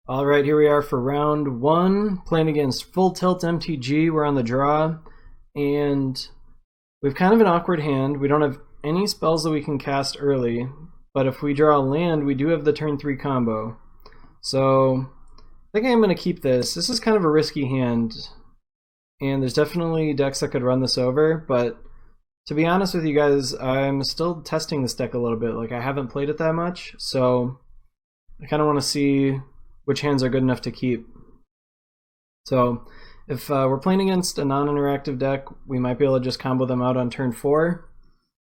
All right, here we are for round one, playing against Full Tilt MTG. We're on the draw, and we've kind of an awkward hand. We don't have any spells that we can cast early, but if we draw a land, we do have the turn 3 combo. So I think I'm going to keep this. This is kind of a risky hand, and there's definitely decks that could run this over, but to be honest with you guys, I'm still testing this deck a little bit. Like, I haven't played it that much, so I kind of want to see which hands are good enough to keep. So if we're playing against a non-interactive deck, we might be able to just combo them out on turn 4,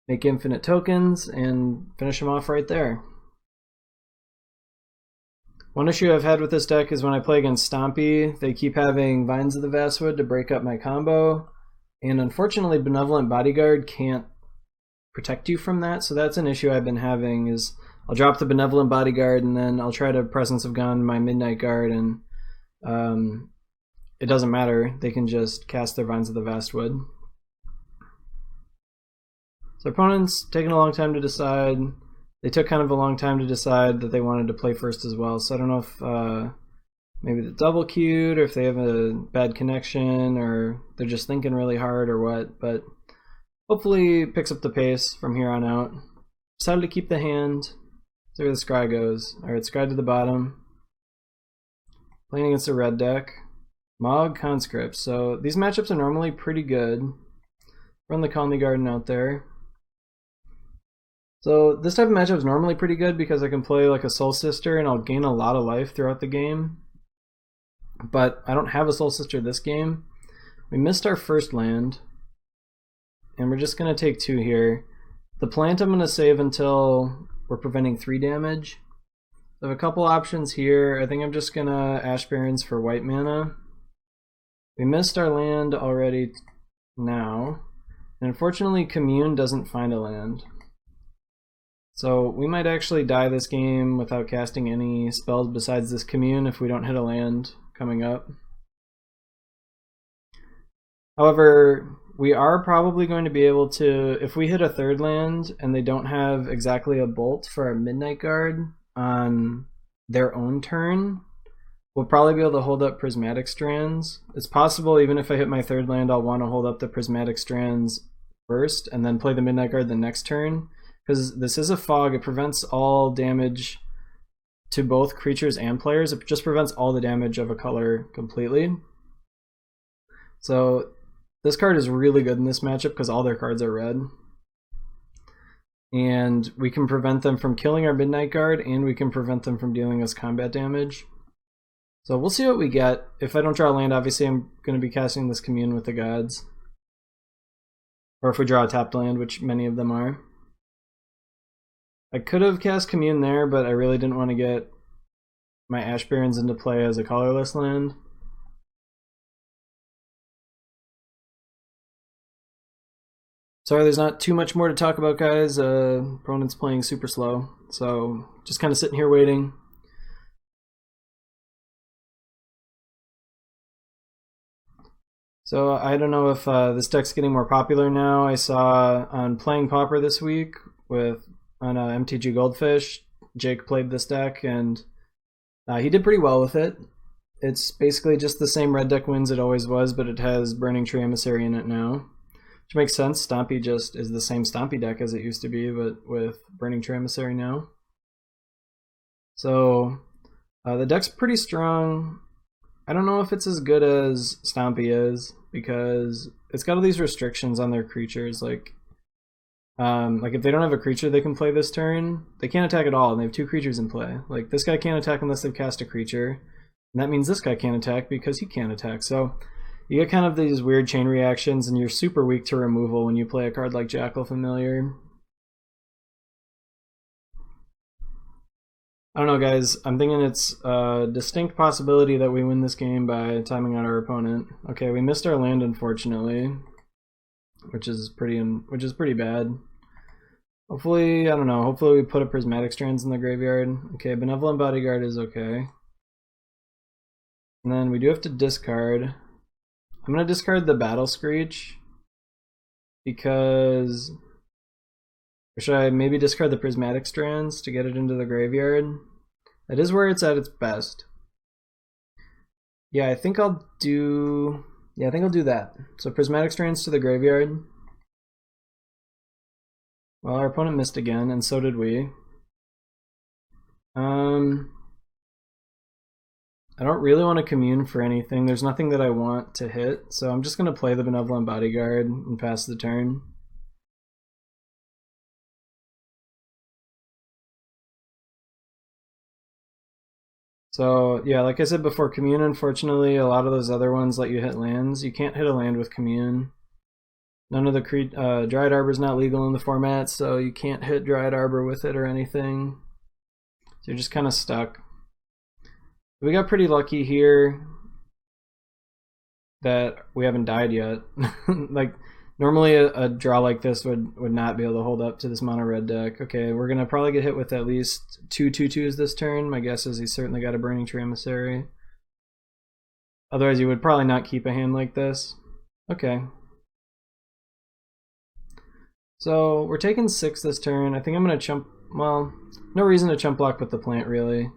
make infinite tokens, and finish them off right there. One issue I've had with this deck is when I play against Stompy, they keep having Vines of the Vastwood to break up my combo, and unfortunately Benevolent Bodyguard can't protect you from that, so that's an issue I've been having. Is I'll drop the Benevolent Bodyguard and then I'll try to Presence of Gone my Midnight Guard, and it doesn't matter. They can just cast their Vines of the Vastwood. So opponent's taking a long time to decide. They took kind of a long time to decide that they wanted to play first as well, so I don't know if maybe the double queued, or if they have a bad connection, or they're just thinking really hard or what, but hopefully it picks up the pace from here on out. Decided to keep the hand. See where the Scry goes. Alright, Scry to the bottom. Playing against a red deck. Mog Conscript. So these matchups are normally pretty good. Run the Call Me Garden out there. So this type of matchup is normally pretty good because I can play like a Soul Sister and I'll gain a lot of life throughout the game. But I don't have a Soul Sister this game. We missed our first land, and we're just going to take 2 here. The plant I'm going to save until we're preventing 3 damage. I have a couple options here. I think I'm just going to Ash Barrens for white mana. We missed our land already now, and unfortunately Commune doesn't find a land. So we might actually die this game without casting any spells besides this Commune if we don't hit a land coming up. However, we are probably going to be able to, if we hit a 3rd land and they don't have exactly a bolt for our Midnight Guard on their own turn, we'll probably be able to hold up Prismatic Strands. It's possible even if I hit my 3rd land, I'll want to hold up the Prismatic Strands first and then play the Midnight Guard the next turn. Because this is a fog, it prevents all damage to both creatures and players. It just prevents all the damage of a color completely. So this card is really good in this matchup because all their cards are red. And we can prevent them from killing our Midnight Guard, and we can prevent them from dealing us combat damage. So we'll see what we get. If I don't draw a land, obviously I'm going to be casting this Commune with the Gods. Or if we draw a tapped land, which many of them are. I could have cast Commune there, but I really didn't want to get my Ash Barrens into play as a colorless land. Sorry, there's not too much more to talk about, guys. Opponent's playing super slow, so just kind of sitting here waiting. So I don't know if this deck's getting more popular now. I saw on Playing Pauper this week on MTG Goldfish, Jake played this deck, and he did pretty well with it. It's basically just the same red deck wins it always was, but it has Burning Tree Emissary in it now. Which makes sense. Stompy just is the same Stompy deck as it used to be, but with Burning Tree Emissary now. So the deck's pretty strong. I don't know if it's as good as Stompy is, because it's got all these restrictions on their creatures. Like if they don't have a creature they can play this turn, they can't attack at all, and they have 2 creatures in play. Like, this guy can't attack unless they've cast a creature, and that means this guy can't attack because he can't attack. So you get kind of these weird chain reactions, and you're super weak to removal when you play a card like Jackal Familiar. I don't know, guys. I'm thinking it's a distinct possibility that we win this game by timing out our opponent. Okay, we missed our land, unfortunately, which is pretty bad. Hopefully, I don't know, hopefully we put a Prismatic Strands in the graveyard. Okay, Benevolent Bodyguard is okay. And then we do have to discard. I'm going to discard the Battle Screech, because or should I maybe discard the Prismatic Strands to get it into the graveyard? That is where it's at its best. Yeah, I think I'll do... Yeah, I think I'll do that. So Prismatic Strands to the graveyard. Well, our opponent missed again, and so did we. I don't really want to commune for anything. There's nothing that I want to hit, so I'm just going to play the Benevolent Bodyguard and pass the turn. So yeah, like I said before, commune, unfortunately, a lot of those other ones let you hit lands. You can't hit a land with commune. None of the Dryad Arbor is not legal in the format, so you can't hit Dryad Arbor with it or anything. So you're just kind of stuck. We got pretty lucky here that we haven't died yet. Like, normally a draw like this would not be able to hold up to this mono red deck. Okay, we're gonna probably get hit with at least 2/2/2s this turn. My guess is he's certainly got a Burning Tree Emissary. Otherwise you would probably not keep a hand like this. Okay. So we're taking 6 this turn. I think I'm gonna chump, well, no reason to chump block with the plant really.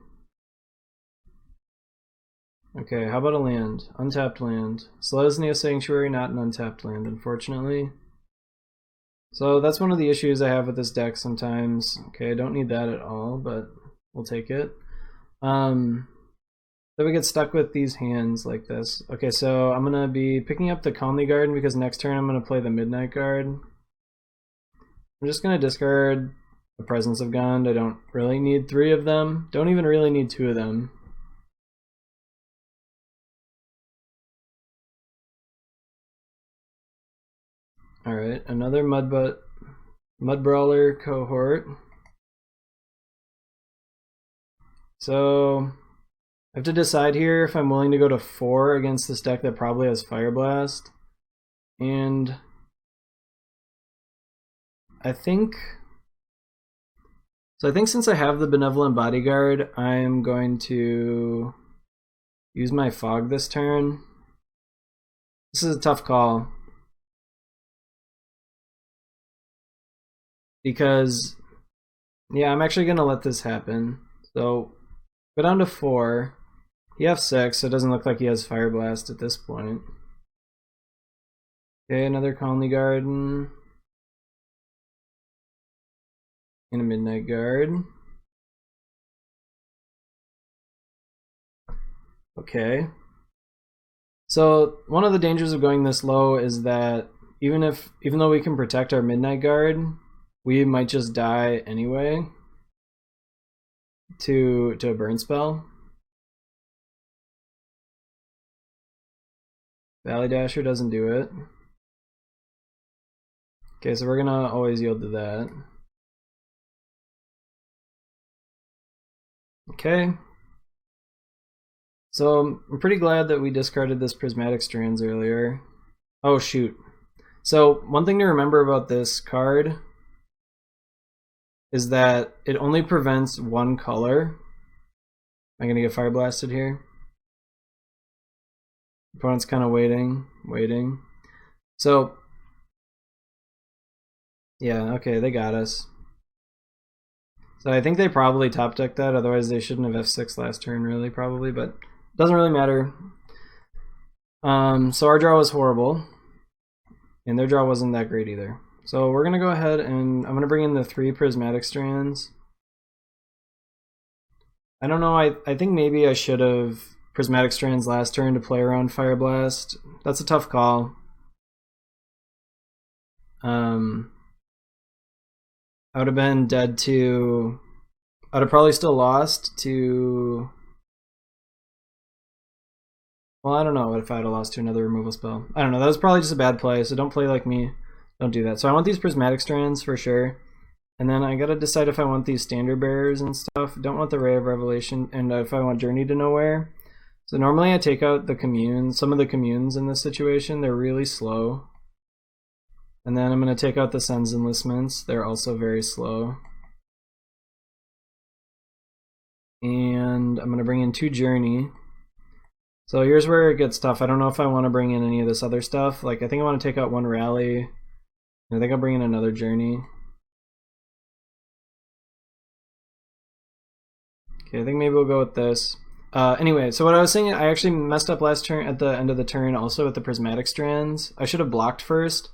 Okay, how about a land? Untapped land. Selesnya Sanctuary, not an untapped land, unfortunately. So that's one of the issues I have with this deck sometimes. Okay, I don't need that at all, but we'll take it. Then we get stuck with these hands like this. Okay, so I'm gonna be picking up the Conley Garden because next turn I'm gonna play the Midnight Guard. I'm just gonna discard the Presence of Gond. I don't really need 3 of them. Don't even really need 2 of them. Alright, another Mud Brawler cohort. So I have to decide here if I'm willing to go to 4 against this deck that probably has Fire Blast. And I think since I have the Benevolent Bodyguard, I'm going to use my Fog this turn. This is a tough call. Because, yeah, I'm actually going to let this happen. So, go down to 4. He has 6, so it doesn't look like he has Fire Blast at this point. Okay, another Conley Garden. And a Midnight Guard. Okay. So, one of the dangers of going this low is that even though we can protect our Midnight Guard, we might just die anyway to a burn spell. Valley Dasher doesn't do it. Okay, so we're gonna always yield to that. Okay. So I'm pretty glad that we discarded this Prismatic Strands earlier. Oh shoot. So one thing to remember about this card is that it only prevents one color. Am I gonna get Fire Blasted here? Opponent's kind of waiting. So, yeah, okay, they got us. So I think they probably top decked that, otherwise they shouldn't have F6 last turn, really, probably, but it doesn't really matter. So our draw was horrible, and their draw wasn't that great either. So we're gonna go ahead and I'm gonna bring in the 3 Prismatic Strands. I don't know, I think maybe I should have Prismatic Strands last turn to play around Fire Blast. That's a tough call. I would have been dead to... I would have probably still lost to... Well, I don't know if I had lost to another removal spell. I don't know, that was probably just a bad play, so don't play like me. Don't do that. So I want these Prismatic Strands for sure. And then I gotta decide if I want these Standard Bearers and stuff. Don't want the Ray of Revelation, and if I want Journey to Nowhere. So normally I take out the communes. Some of the communes in this situation, they're really slow. And then I'm going to take out the Sun's Enlistments. They're also very slow. And I'm going to bring in 2 Journey. So here's where it gets tough. I don't know if I want to bring in any of this other stuff. Like, I think I want to take out 1 Rally. I think I'll bring in another Journey. Okay, I think maybe we'll go with this. Anyway, so what I was saying, I actually messed up last turn at the end of the turn also with the Prismatic Strands. I should have blocked first.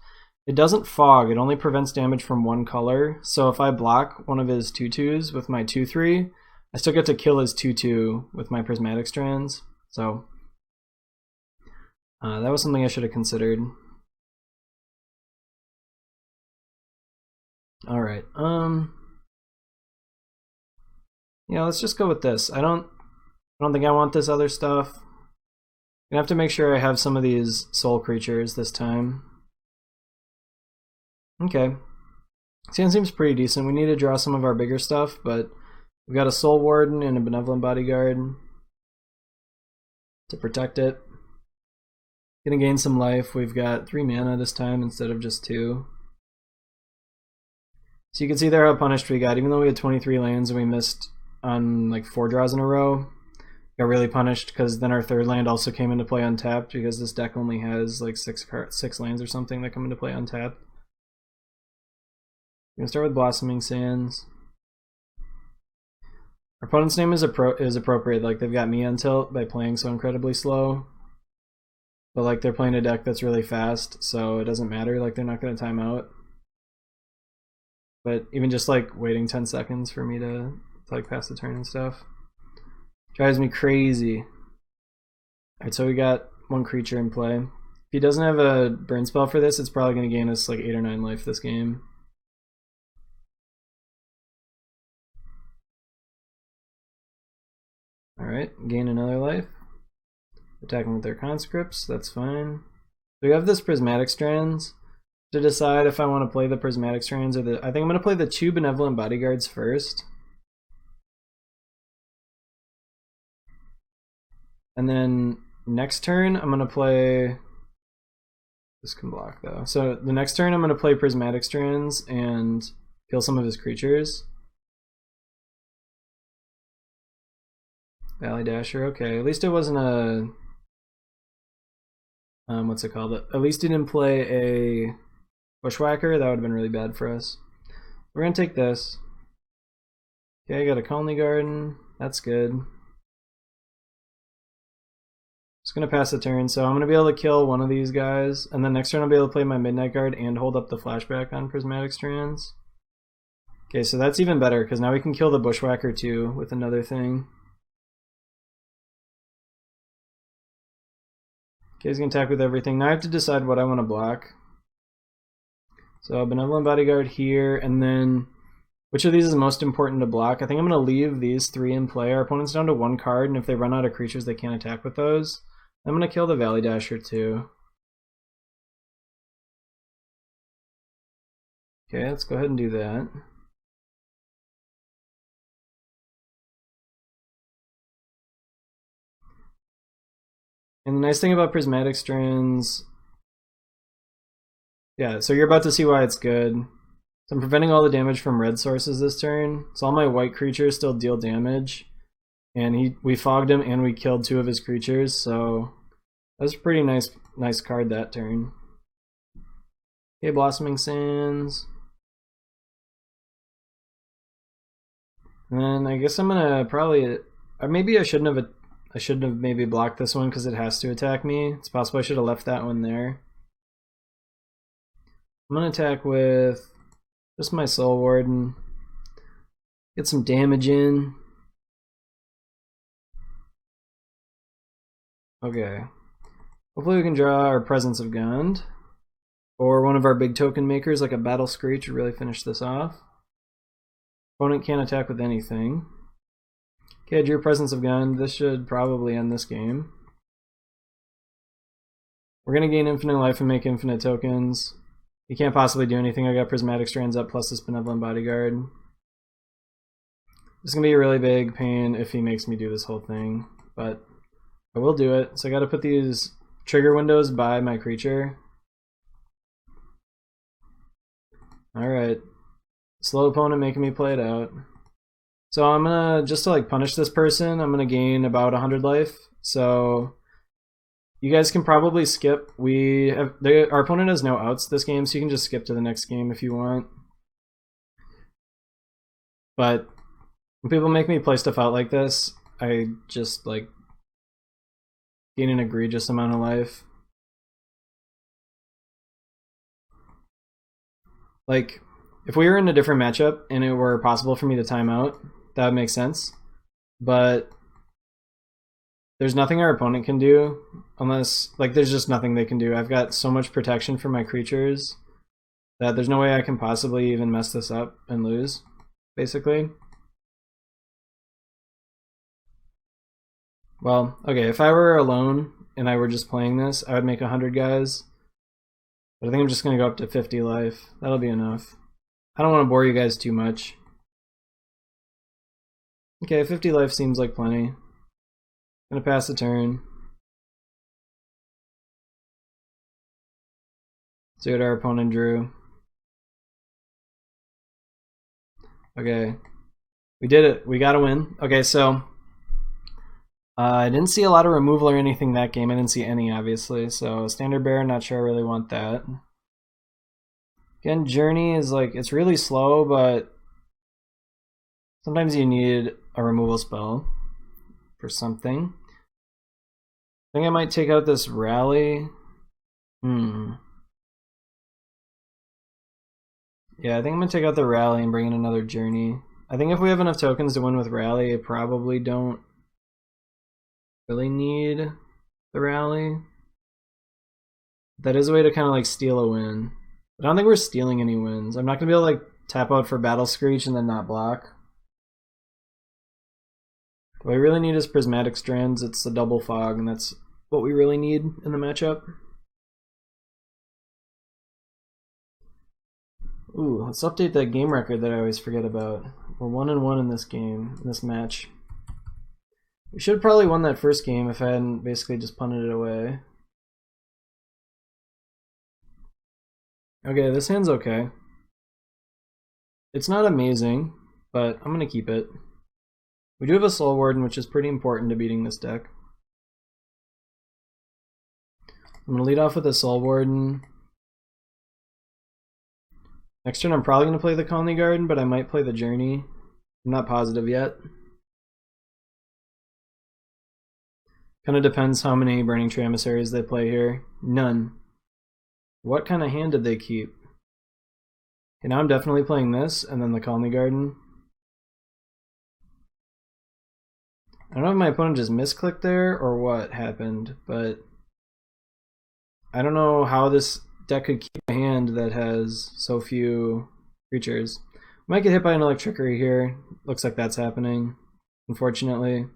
It doesn't fog, it only prevents damage from one color. So if I block one of his 2/2s with my 2/3, I still get to kill his 2/2 with my Prismatic Strands. So that was something I should have considered. Alright, yeah, let's just go with this. I don't think I want this other stuff. I'm gonna have to make sure I have some of these soul creatures this time. Okay. Sand seems pretty decent. We need to draw some of our bigger stuff, but we've got a Soul Warden and a Benevolent Bodyguard to protect it. Gonna gain some life. We've got 3 mana this time instead of just 2. So you can see there how punished we got. Even though we had 23 lands and we missed on like 4 draws in a row, got really punished because then our 3rd land also came into play untapped because this deck only has like 6 lands or something that come into play untapped. We're gonna start with Blossoming Sands. Our opponent's name is appropriate. Like they've got me on tilt by playing so incredibly slow, but like they're playing a deck that's really fast, so it doesn't matter. Like they're not gonna time out. But even just like waiting 10 seconds for me to like pass the turn and stuff drives me crazy. Alright, so we got 1 creature in play. If he doesn't have a burn spell for this, it's probably going to gain us like 8 or 9 life this game. Alright, gain another life. Attacking with their conscripts, that's fine. We have this Prismatic Strands. To decide if I want to play the Prismatic Strands or I think I'm going to play the 2 Benevolent Bodyguards first. And then next turn I'm going to play... This can block though. So the next turn I'm going to play Prismatic Strands and kill some of his creatures. Valley Dasher, okay. At least it wasn't a... what's it called? At least he didn't play a... Bushwhacker. That would have been really bad for us. We're gonna take this. Okay, I got a Colony Garden. That's good. Just gonna pass the turn, so I'm gonna be able to kill one of these guys, and then next turn I'll be able to play my Midnight Guard and hold up the flashback on Prismatic Strands. Okay, so that's even better, because now we can kill the Bushwhacker too with another thing. Okay, he's gonna attack with everything. Now I have to decide what I want to block. So Benevolent Bodyguard here, and then which of these is most important to block? I think I'm going to leave these 3 in play. Our opponent's down to 1 card, and if they run out of creatures, they can't attack with those. I'm going to kill the Valley Dasher too. Okay, let's go ahead and do that. And the nice thing about Prismatic Strands... Yeah, so you're about to see why it's good. So I'm preventing all the damage from red sources this turn. So all my white creatures still deal damage. And we fogged him and we killed 2 of his creatures, so that was a pretty nice card that turn. Okay, Blossoming Sands. And then I guess I'm gonna probably... maybe I shouldn't have maybe blocked this one because it has to attack me. It's possible I should have left that one there. I'm gonna attack with just my Soul Warden. Get some damage in. Okay. Hopefully we can draw our Presence of Gond. Or one of our big token makers like a Battle Screech to really finish this off. Opponent can't attack with anything. Okay, I drew Presence of Gond. This should probably end this game. We're gonna gain infinite life and make infinite tokens. You can't possibly do anything. I got Prismatic Strands up plus this Benevolent Bodyguard. It's gonna be a really big pain if he makes me do this whole thing, but I will do it. So I gotta put these trigger windows by my creature. Alright. Slow opponent making me play it out. So I'm gonna, just to like punish this person, I'm gonna gain about 100 life. So you guys can probably skip. Our opponent has no outs this game, so you can just skip to the next game if you want. But when people make me play stuff out like this, I just like gain an egregious amount of life. Like, if we were in a different matchup and it were possible for me to time out, that would make sense. But there's nothing our opponent can do unless, like, there's just nothing they can do. I've got so much protection for my creatures that there's no way I can possibly even mess this up and lose, basically. Well, okay, if I were alone and I were just playing this, I would make 100 guys. But I think I'm just going to go up to 50 life. That'll be enough. I don't want to bore you guys too much. Okay, 50 life seems like plenty. Gonna pass the turn. See what our opponent drew. Okay. We did it. We got a win. Okay, so I didn't see a lot of removal or anything that game. I didn't see any, obviously. So standard bear, not sure I really want that. Again, journey is like, it's really slow, but sometimes you need a removal spell for something. I think I might take out this rally. Yeah, I think I'm gonna take out the rally and bring in another journey. I think if we have enough tokens to win with rally, I probably don't really need the rally. That is a way to kind of like steal a win. But I don't think we're stealing any wins. I'm not gonna be able to like tap out for Battle Screech and then not block. What I really need is Prismatic Strands. It's a double fog, and that's what we really need in the matchup. Ooh, let's update that game record that I always forget about. We're 1-1 in this game, in this match. We should have probably won that first game if I hadn't basically just punted it away. Okay, this hand's okay. It's not amazing, but I'm gonna keep it. We do have a Soul Warden, which is pretty important to beating this deck. I'm gonna lead off with a Soul Warden. Next turn I'm probably going to play the Colony Garden, but I might play the Journey. I'm not positive yet. Kind of depends how many Burning Tree Emissaries they play here. None. What kind of hand did they keep? Okay, now I'm definitely playing this, and then the Colony Garden. I don't know if my opponent just misclicked there, or what happened, but I don't know how this deck could keep a hand that has so few creatures. Might get hit by an Electrickery here. Looks like that's happening, unfortunately. I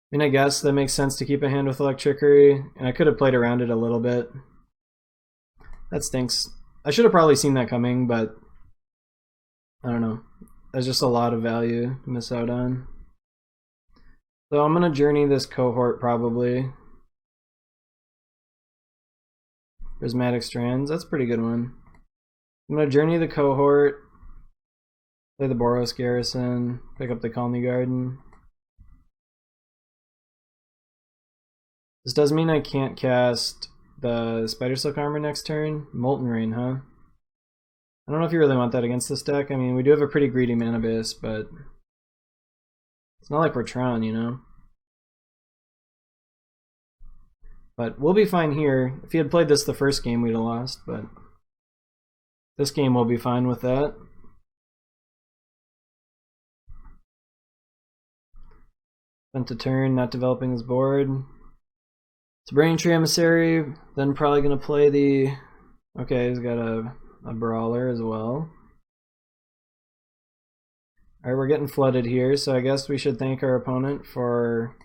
mean, I guess that makes sense to keep a hand with Electrickery, and I could have played around it a little bit. That stinks. I should have probably seen that coming, but I don't know. There's just a lot of value to miss out on. So I'm going to journey this cohort probably. Prismatic Strands, that's a pretty good one. I'm going to journey the cohort, play the Boros Garrison, pick up the Colony Garden. This does mean I can't cast the Spider Silk Armor next turn. Molten Rain, huh? I don't know if you really want that against this deck. I mean, we do have a pretty greedy mana base, but it's not like we're Tron, you know? But we'll be fine here. If he had played this the first game, we'd have lost, but this game we'll be fine with that. Spent a turn not developing his board. It's a Burning Tree Emissary, then probably going to play the... Okay, he's got a Brawler as well. Alright, we're getting flooded here, so I guess we should thank our opponent for...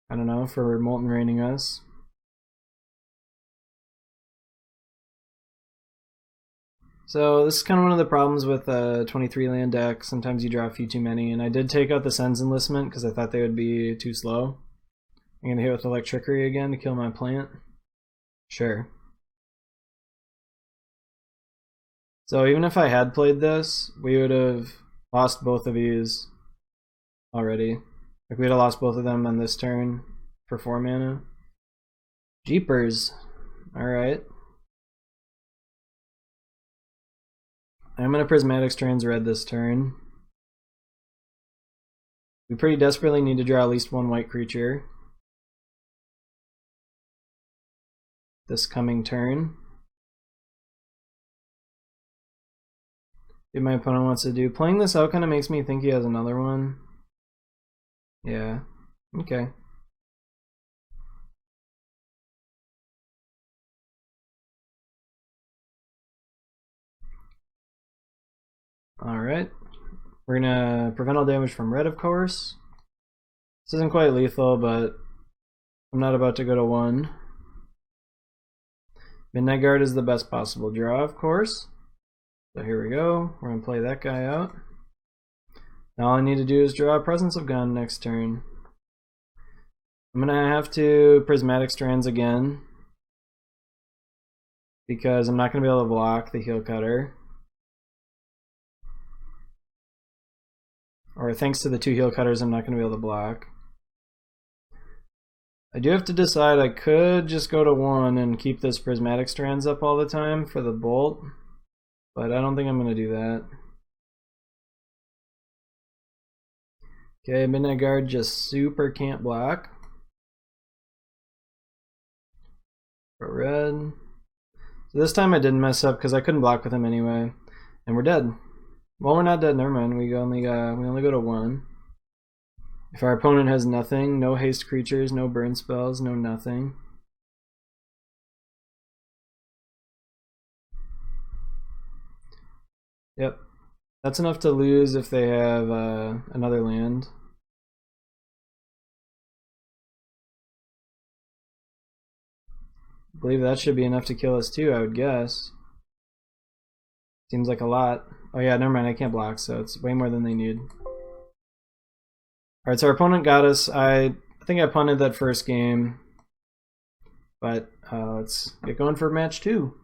I don't know, for Molten Raining us. So this is kind of one of the problems with a 23 land deck. Sometimes you draw a few too many, and I did take out the Sen's Enlistment because I thought they would be too slow. I'm going to hit with Electrickery again to kill my plant. Sure. So even if I had played this, we would have lost both of these already. Like, we'd have lost both of them on this turn for 4 mana. Jeepers. Alright. I'm going to Prismatic Strands red this turn. We pretty desperately need to draw at least one white creature this coming turn. What my opponent wants to do. Playing this out kind of makes me think he has another one. Yeah, okay. Alright. We're gonna prevent all damage from red, of course. This isn't quite lethal, but I'm not about to go to 1. Midnight Guard is the best possible draw, of course. So here we go. We're going to play that guy out. Now all I need to do is draw a Presence of Gun next turn. I'm going to have to Prismatic Strands again, because I'm not going to be able to block the Heel Cutter. Or thanks to the 2 Heel Cutters, I'm not going to be able to block. I do have to decide. I could just go to 1 and keep this Prismatic Strands up all the time for the Bolt, but I don't think I'm going to do that. Okay, Midnight Guard just super can't block. For red. So this time I didn't mess up because I couldn't block with him anyway. And we're dead. Well, we're not dead, never mind. We only go to 1. If our opponent has nothing, no haste creatures, no burn spells, no nothing. Yep. That's enough to lose if they have another land. I believe that should be enough to kill us too, I would guess. Seems like a lot. Oh yeah, never mind, I can't block, so it's way more than they need. Alright, so our opponent got us. I think I punted that first game. But let's get going for match 2.